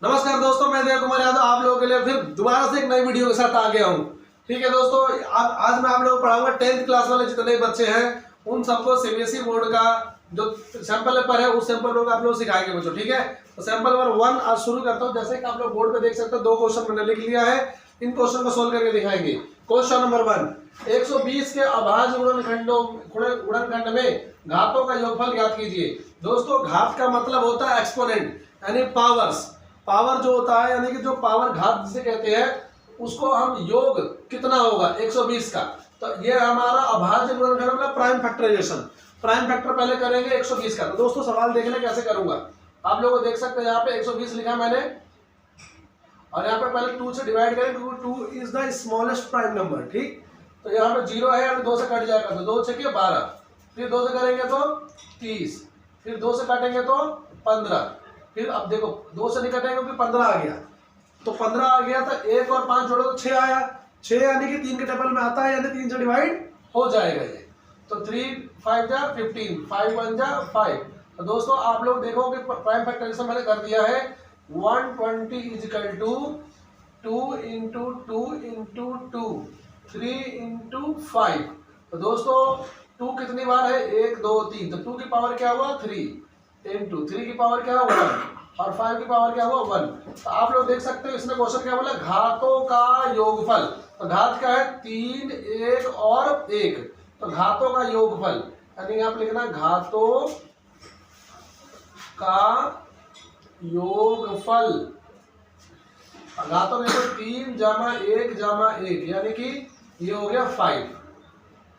नमस्कार दोस्तों, मैं देव कुमार यादव आप लोगों के लिए फिर दोबारा से एक नई वीडियो के साथ आ गया हूँ। ठीक है दोस्तों, आज मैं आप लोगों को पढ़ाऊंगा 10th क्लास वाले जितने बच्चे हैं उन सबको सीबीएसई बोर्ड का जो सैंपल पेपर है उस सैंपल पेपर को आप लोग सिखाएंगे बच्चों। ठीक है, तो सैंपल पेपर 1 आज शुरू करता हूँ। जैसे कि आप लोग बोर्ड पे देख सकते हो 2 क्वेश्चन मैंने लिख लिया है, इन क्वेश्चन को सोल्व करके दिखाएंगे। क्वेश्चन नंबर 1, 120 के अभाज्य गुणनखंड में घातों का योगफल ज्ञात कीजिए। दोस्तों, घात का मतलब होता है एक्सपोनेंट यानी पावर्स। पावर जो होता है यानी कि जो पावर घात जिसे कहते हैं उसको हम योग कितना होगा 120 का। तो ये हमारा अभाज्य गुणनखंड मतलब प्राइम फैक्टराइजेशन। प्राइम फैक्टर पहले करेंगे 120 का। तो दोस्तों सवाल देखने कैसे करूंगा, आप लोगों को देख सकते हैं यहाँ पे 120 लिखा मैंने और यहाँ पे पहले 2 से डिवाइड करें क्योंकि 2 is the smallest prime number. ठीक, तो यहाँ पे 0 है यानी 2 से कट जाएगा तो 2 6 12, फिर 2 से करेंगे तो 30, फिर 2 से काटेंगे तो 15, फिर अब देखो 2 से नहीं कटेंगे क्योंकि 15 आ गया, तो 15 आ गया तो 1 और 5 जोड़ो तो 6 आया। 6 यानी कि 3 के टेबल में आता है यानी 3 से डिवाइड हो जाएगा ये। तो 3 5 जा 15, 5 1 जा 5। तो दोस्तों आप लोग देखो कि प्राइम फैक्टराइजेशन मैंने कर दिया है। 120 is equal to 2 into 2 into 2 3 into 5। तो दोस्तों 2 कितनी बार है 1 2 3, तो 2 की पावर क्या हुआ 3 इंटू 3 की पावर क्या हुआ 1 और 5 की पावर क्या हुआ 1। तो आप लोग देख सकते हो इसने क्वेश्चन क्या बोला, घातों का योगफल। तो घात क्या है 3 1 और 1, तो घातों का योगफल यानी यहाँ पे लिखना घातों का योगफल। घातों में 3 जमा 1 जमा 1 यानी कि ये हो गया 5,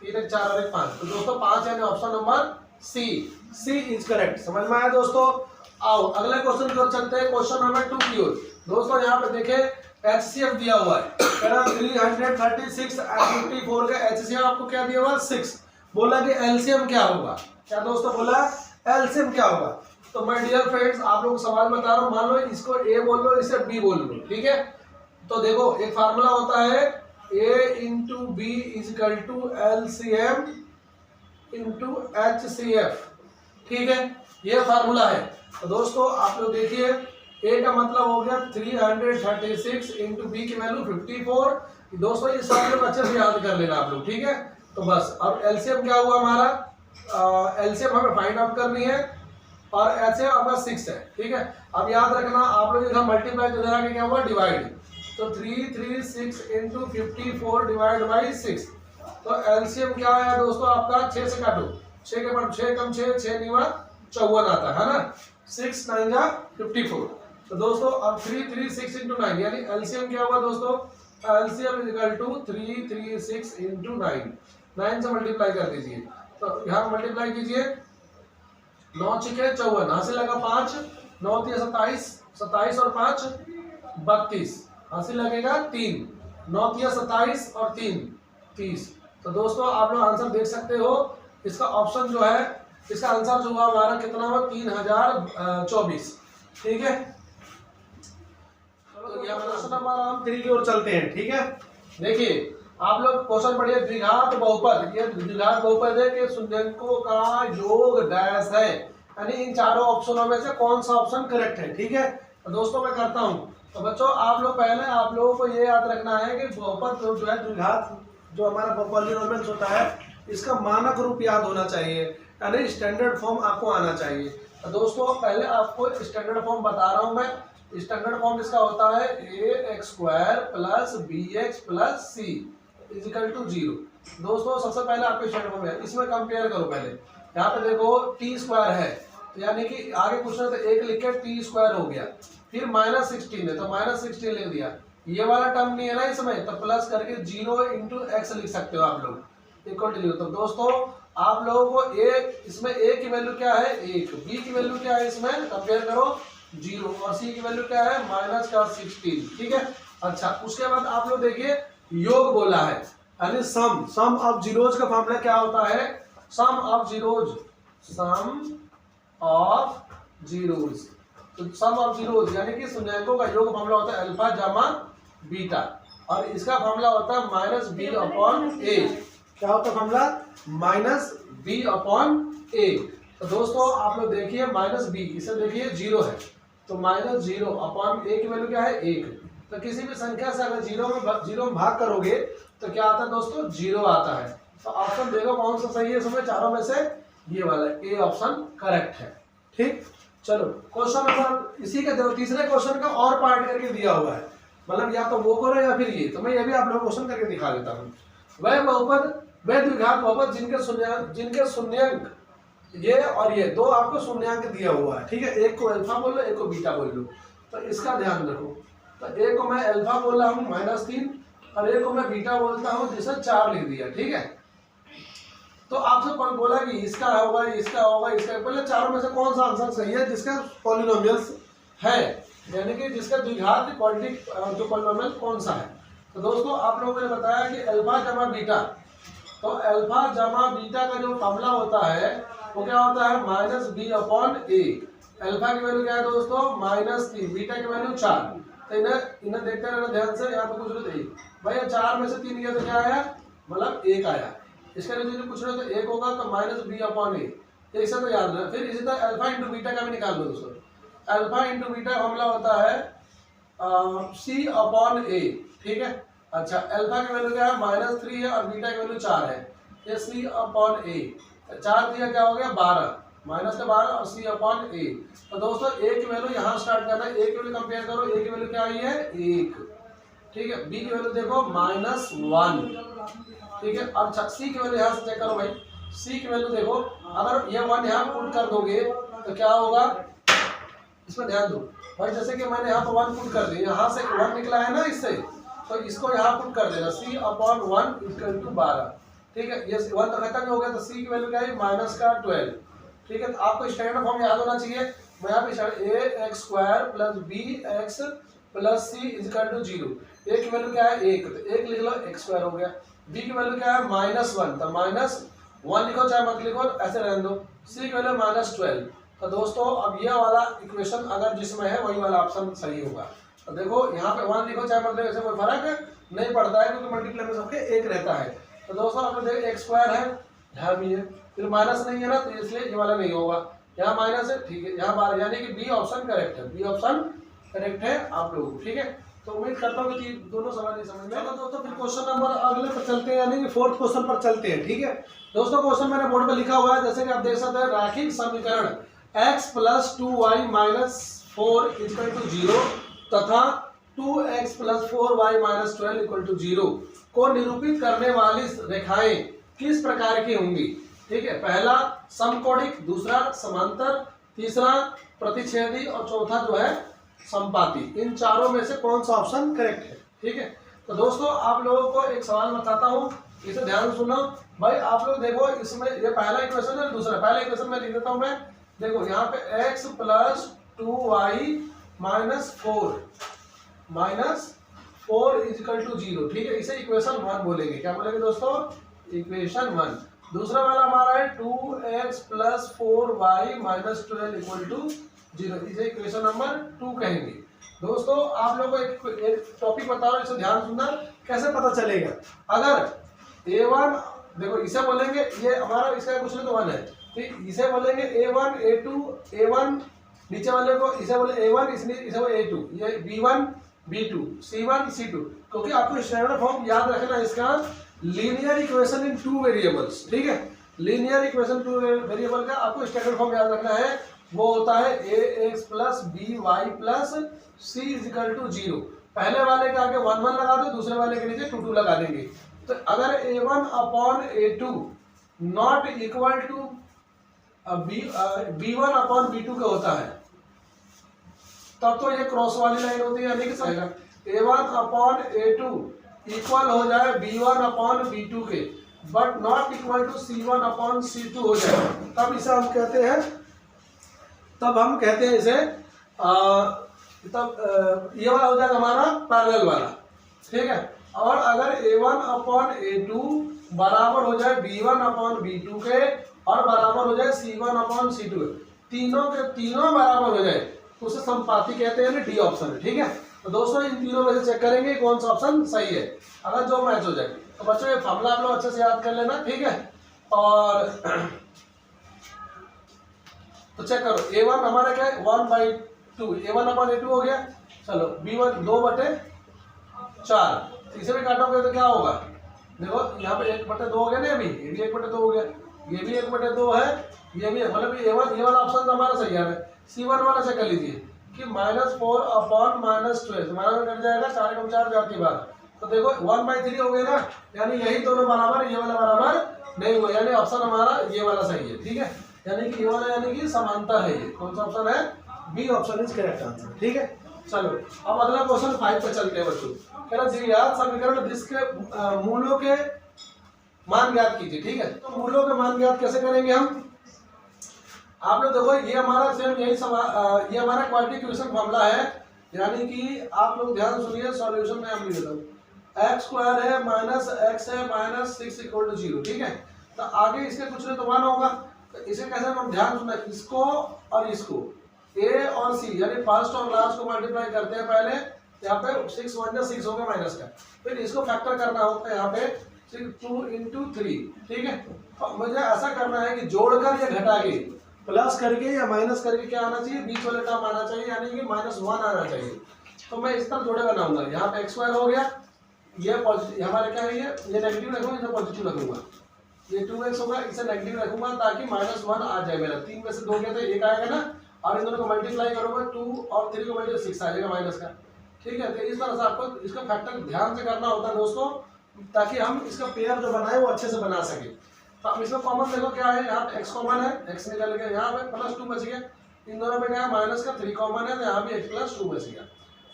3 1 4 और 1 5। तो दोस्तों 5 यानी option number C is correct. समझ में आया दोस्तों। आओ अगले क्वेश्चन की ओर चलते हैं, क्वेश्चन नंबर 2 की ओर। दोस्तों यहाँ पे देखें HCF दिया हुआ है 336 और 54 का HCF आपको क्या दिया हुआ 6। बोला कि LCM क्या होगा, क्या दोस्तों बोला LCM क्या होगा। तो माय डियर फ्रेंड्स आप लोग सवाल बता रहा हूँ, मान लो इसको A बोल लो इसे B बोल लो। ठीक है, तो देखो एक फार्मूला होता है A into B is equal to LCM into HCF। ठीक है, ये फार्मूला है। तो दोस्तों आप लोग देखिए A का मतलब हो गया 336 इंटू बी की वैल्यू 54। दोस्तों ये सब लोग अच्छे से याद कर लेना आप लोग। ठीक है, तो बस अब LCM क्या हुआ हमारा, LCM हमें फाइंड आउट करनी है और HCF आपका 6 है। ठीक है, अब याद रखना आप लोग इधर मल्टीप्लाई जो देना क्या हुआ डिवाइड, तो 336 इंटू 54 डिवाइड बाई 6। तो LCM क्या है दोस्तों आपका 6 से काटो, 6 के बाद 6 कम 6 6 निवा 54 आता है ना, 6 9 जा 54। तो दोस्तों अब 336 इंटू 9 यानी LCM क्या हुआ दोस्तों, LCM is equal to 336 into 9 से मल्टीप्लाई कर दीजिए। तो यहाँ मल्टीप्लाई कीजिए 9 6 54, हासिल लगा 5, 9 3 27, 27 और 5 32, हासिल लगेगा 3, 9 3 27 और 3 30। तो दोस्तों आप लोग आंसर देख सकते हो, इसका ऑप्शन जो है इसका आंसर जो हुआ हमारा कितना हुआ 3024। ठीक है, तो ये क्वेश्चन नंबर हम 3 की ओर चलते हैं। ठीक है, देखिए आप लोग क्वेश्चन पढ़िए, द्विघात बहुपद। ये द्विघात बहुपद है कि शून्यंकों का योग डैश है यानी इन चारों ऑप्शनों में से कौन सा ऑप्शन करेक्ट है। ठीक है, तो दोस्तों मैं करता हूं। तो बच्चों आप लोग पहले आप लोगों को ये याद रखना है कि बहुपद जो है द्विघात जो हमारा पॉलिनोमियल्स होता है इसका मानक रूप याद होना चाहिए यानी स्टैंडर्ड फॉर्म आपको आना चाहिए। तो दोस्तों पहले आपको स्टैंडर्ड फॉर्म बता रहा हूं मैं। स्टैंडर्ड फॉर्म इसका होता है ax² plus bx plus c is equal to 0। दोस्तों सबसे पहले आपके स्टैंडर्ड फॉर्म है, इसमें कंपेयर करो। पहले यहाँ पे देखो t² है तो यानी कि आगे कुछ ना तो 1 लिख के t² हो गया, फिर -16 है तो -16 लिख दिया। ये वाला टर्म नहीं है ना इसमें, तो प्लस करके 0 इंटू एक्स लिख सकते हो आप लोग इक्वल टू 0। तो दोस्तों आप लोगों को इसमें a की वैल्यू क्या है 1, b की वैल्यू क्या है इसमें कंपेयर करो 0 और c की वैल्यू क्या है -16। ठीक है, अच्छा उसके बाद आप लोग देखिए योग बोला है यानी सम ऑफ जीरोज का फॉर्मूला क्या होता है, सम ऑफ जीरोज तो सम ऑफ जीरोज यानी कि शून्यंकों का योग फॉर्मूला होता है अल्फा जमा बीटा और इसका फॉर्मूला होता है -b/a। क्या होता है फॉर्मूला -b/a। तो दोस्तों आप लोग देखिए -b, इसे देखिए 0 है तो -0 अपॉन ए की वैल्यू क्या है 1। तो किसी भी संख्या से अगर जीरो में भाग करोगे तो क्या आता है दोस्तों 0 आता है। तो ऑप्शन देखो कौन सा सही है इसमें चारों में से, ये वाला ए ऑप्शन करेक्ट है। ठीक, चलो क्वेश्चन नंबर इसी का तीसरे क्वेश्चन का और पार्ट करके दिया हुआ है, मतलब या तो वो करो या फिर ये, तो मैं ये भी आप लोगों को क्वेश्चन करके दिखा देता हूँ। वह बहुपद वह द्विघात बहुपद जिनके शून्यंक ये और ये दो आपको शून्यंक दिया हुआ है, ठीक है, एक को अल्फा बोल लो एक को बीटा बोल लो। तो इसका ध्यान रखो, तो एक को मैं अल्फा बोल रहा हूँ -3 और एक को मैं बीटा बोलता हूँ जिसे 4 लिख दिया, ठीक है। तो आपसे बोला कि इसका होगा इसका होगा इसका, पहले चारों में से कौन सा आंसर सही है जिसका पॉलिनोमियल्स है, यानी कि जिसका द्विघात क्वाड्रेटिक जो पॉलिनोमियल कौन सा है। तो दोस्तों आप लोगों ने बताया कि अल्फा जमा बीटा, तो अल्फा जमा बीटा का जो फॉर्मूला होता है वो क्या होता है -b/a। अल्फा की वैल्यू क्या है दोस्तों -3, बीटा की वैल्यू 4। तो इन्हें देखते रहना ध्यान से, यहाँ पे कुछ नहीं भैया 4 में से 3 गया तो क्या आया, मतलब 1 आया। इसका रिजल्ट पूछ रहे हो तो 1 होगा तो -b/a, एक से तो याद रहे। फिर इसी तरह अल्फा इंटू बीटा का भी निकाल लो दोस्तों। अल्फा इंटू बीटा फॉर्मूला होता है c/a, ठीक है। अच्छा अल्फा की वैल्यू क्या है -3 है और बीटा की वैल्यू 4 है, ये c/a। 4 दिया क्या हो गया 12, -12 और c/a। तो दोस्तों a की वैल्यू यहाँ स्टार्ट करना है, a की वैल्यू कंपेयर करो, a की वैल्यू क्या आई है 1, ठीक है। b की वैल्यू देखो -1, ठीक है। अब सी की वैल्यू यहाँ से चेक करो भाई, सी की वैल्यू देखो, अगर ये 1 यहाँ पुट कर दोगे तो क्या होगा, इसमें ध्यान दो भाई, जैसे कि मैंने यहाँ पर 1 पुट कर दिया, यहाँ से 1 निकला है ना इससे, तो इसको यहाँ पुट कर देना c/1 = 12, ठीक है। ये 1 तो खत्म हो गया, तो c की वैल्यू क्या है -12, ठीक है। तो आपको स्टैंडर्ड फॉर्म याद होना चाहिए। मैं यहाँ पे ax² + bx + c = 0। a की वैल्यू क्या है 1, तो 1 लिख लो, x² हो गया। b की वैल्यू क्या है -1, तो -1 लिखो चाहे मत लिखो, ऐसे रहने दो। c की वैल्यू -12। तो दोस्तों अब यह वाला इक्वेशन अगर जिसमें है वही वाला ऑप्शन सही होगा। तो देखो यहाँ पे 1 लिखो चाहे मत लिखो, ऐसे कोई फर्क नहीं पड़ता है क्योंकि मल्टीप्लाई में सबके 1 रहता है। तो दोस्तों आपने देखो x² है, यहाँ भी है, फिर माइनस नहीं है ना, तो इसलिए ये वाला नहीं होगा, यहाँ माइनस है, ठीक है। यहाँ 12 यानी कि बी ऑप्शन करेक्ट है, बी ऑप्शन करेक्ट है आप लोगों को, ठीक है। तो उम्मीद करता हूँ कि दोनों सवाल ही समझ में। चलो दोस्तों फिर क्वेश्चन नंबर अगले पर चलते हैं, यानी कि 4th क्वेश्चन पर चलते हैं, ठीक है। दोस्तों क्वेश्चन मैंने बोर्ड पर लिखा हुआ है, जैसे कि आप देख सकते हैं, रैखिक समीकरण x + 2y - 4 = 0 तथा 2x + 4y - 12 = 0 को निरूपित करने वाली रेखाएं किस प्रकार की होंगी, ठीक है। पहला समकोणिक, दूसरा समांतर, तीसरा प्रतिच्छेदी और चौथा जो है समपाती। इन चारों में से कौन सा ऑप्शन करेक्ट है, ठीक है। तो दोस्तों आप लोगों को एक सवाल बताता हूँ, इसे ध्यान सुनो भाई। आप लोग देखो इसमें ये पहला इक्वेशन है, दूसरा पहला इक्वेशन में लिख देता हूँ मैं। देखो यहाँ पे x + 2y - 4 = 0, ठीक है। इसे इक्वेशन 1 बोलेंगे। क्या बोलेंगे दोस्तों, इक्वेशन 1। दूसरा वाला हमारा है 2x + 4y - 12 = 0, इसे इक्वेशन नंबर 2 कहेंगे। दोस्तों आप लोगों को एक टॉपिक बता रहा हूं, इसे ध्यान सुनना, कैसे पता चलेगा। अगर a1 देखो इसे बोलेंगे, ये हमारा इसका कुछ नहीं तो 1 है, ठीक। इसे बोलेंगे a1 a2 a1, नीचे वाले को इसे बोले a1, इसलिए इसे बोले a2, ये b1 b2 c1 c2, क्योंकि आपको स्टैंडर्ड फॉर्म याद रखना है इसका, लीनियर इक्वेशन इन 2 वेरिएबल्स, ठीक है। लीनियर इक्वेशन 2 वेरिएबल का आपको स्टैंडर्ड फॉर्म याद रखना है, वो होता है ax + by + c = 0। पहले वाले के आगे 1 1 लगा दो, दूसरे वाले के नीचे 2 2 लगा देंगे। तो अगर a1/a2 not equal to b1/b2 का होता है, तब तो ये क्रॉस वाली लाइन होती है, यानी कि a1/a2 इक्वल हो जाए b1/b2 के, but not equal to c1/c2 हो जाए, तब इसे हम कहते हैं, तब हम कहते हैं इसे तब ये वाला हो जाएगा हमारा पैरेलल वाला, ठीक है। और अगर a1/a2 बराबर हो जाए b1/b2 के और बराबर हो जाए c1/c2, तीनों के तीनों बराबर हो जाए तो उसे समपाती कहते हैं, डी ऑप्शन है, ठीक है। तो दोस्तों इन तीनों में से चेक करेंगे कौन सा ऑप्शन सही है, अगर जो मैच हो जाए। तो बच्चों ये फॉर्मूला आप लोग अच्छे से याद कर लेना, ठीक है। और तो चेक करो a1 हमारा क्या है 1 2, A1/A2 हो गया। चलो B1 2/4, इसे भी काटोगे तो क्या होगा, देखो यहाँ पे 1/2 हो गया ना, अभी ये भी 1/2 हो गया, ये भी 1/2 है, ये भी, मतलब ये वाला ऑप्शन तो हमारा सही है। C1 वाला चेक कर लीजिए कि -4/-12 हमारा कट जाएगा 4 × 4 4 की बात, तो देखो 1/3 हो गया ना, यानी यही दोनों बराबर, ये वाला बराबर नहीं हुआ, यानी ऑप्शन हमारा ये वाला सही है। ठीक है, यानी कि ये वाला यानी कि समांतर है। ये कौन सा ऑप्शन है, B option is correct answer. ठीक है, चलो अब अगला क्वेश्चन 5 पे चलते हैं बच्चों। कह रहा जी याद समीकरण जिसके मूलों के मान ज्ञात कीजिए। ठीक है, तो मूलों के मान ज्ञात कैसे करेंगे हम, आप लोग देखो ये हमारा सेम यही ये हमारा क्वाड्रेटिक मामला है, यानी कि आप लोग ध्यान सुनिए, सॉल्यूशन में हम लिख देता हूँ, x² है -x है -6 = 0। ठीक है, तो आगे इसके कुछ नहीं तो 1 होगा, तो इसे कैसे हम ध्यान सुनना, इसको और इसको a और c यानी फर्स्ट और लास्ट को मल्टीप्लाई करते हैं पहले, यहाँ पे 6 1 जा 6 हो गया माइनस का, फिर इसको फैक्टर करना होता है यहाँ पे 2 × 3। ठीक है, और मुझे ऐसा करना है कि जोड़कर या घटा के, प्लस करके या माइनस करके क्या आना चाहिए, बीच वाले टर्म आना चाहिए, यानी कि -1 आना चाहिए। तो मैं इस तरह जोड़े बनाऊंगा, यहाँ पे x² हो गया, ये पॉजिटिव हमारा क्या है, ये नेगेटिव रखूंगा, इसे पॉजिटिव रखूंगा, ये 2x होगा, इसे नेगेटिव रखूंगा ताकि -1 आ जाए मेरा, 3 में से 2 गया तो 1 आएगा ना, और इन दोनों को मल्टीप्लाई करोगे 2 और 3 को मल्टीप्लाई 6 आ जाएगा माइनस का। ठीक है, तो इस तरह से आपको इसका फैक्टर ध्यान से करना होता है दोस्तों, ताकि हम इसका पेयर जो बनाए वो अच्छे से बना सके। तो अब इसमें कॉमन देखो क्या है, यहाँ पे x कॉमन है, x निकल गया, यहाँ पे +2 बच गया, इन दोनों में क्या है माइनस का 3 कॉमन है, तो यहाँ भी x + 2 बच गया,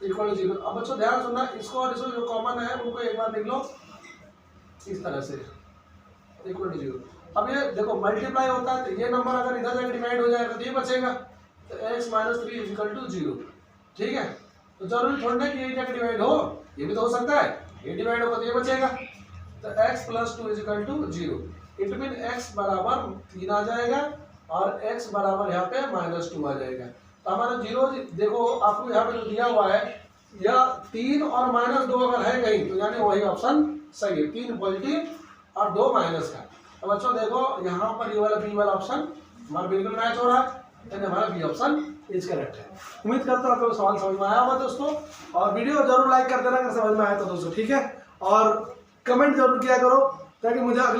= 0। अब बच्चों ध्यान सुनना, इसको और इसको जो कॉमन है उनको एक बार लिख लो इस तरह से, = 0। अब ये देखो मल्टीप्लाई होता है, तो ये नंबर अगर इधर जाकर डिवाइड हो जाएगा तो ये बचेगा, तो x - 3 = 0। ठीक है, तो जरूरी थोड़ा ना कि ये जाकर डिवाइड हो, ये भी तो हो सकता है, ये डिवाइड होगा तो ये बचेगा, तो x + 2 = 0। इट मीन x बराबर 3 आ जाएगा और x बराबर यहाँ पे -2 आ जाएगा। तो हमारा 0 देखो आपको यहाँ पे जो दिया हुआ है, या 3 और -2 अगर है कहीं तो यानी वही ऑप्शन सही है, 3 पॉजिटिव और 2 माइनस का। तो बच्चों देखो यहाँ पर ये वाला बी वाला ऑप्शन हमारा बिल्कुल मैच हो रहा है, यानी हमारा बी ऑप्शन इज करेक्ट है। उम्मीद करता हूँ आपको सवाल समझ में आया होगा दोस्तों, और वीडियो जरूर लाइक कर देना अगर समझ में आया तो दोस्तों। ठीक है, और कमेंट जरूर किया करो ताकि मुझे अगले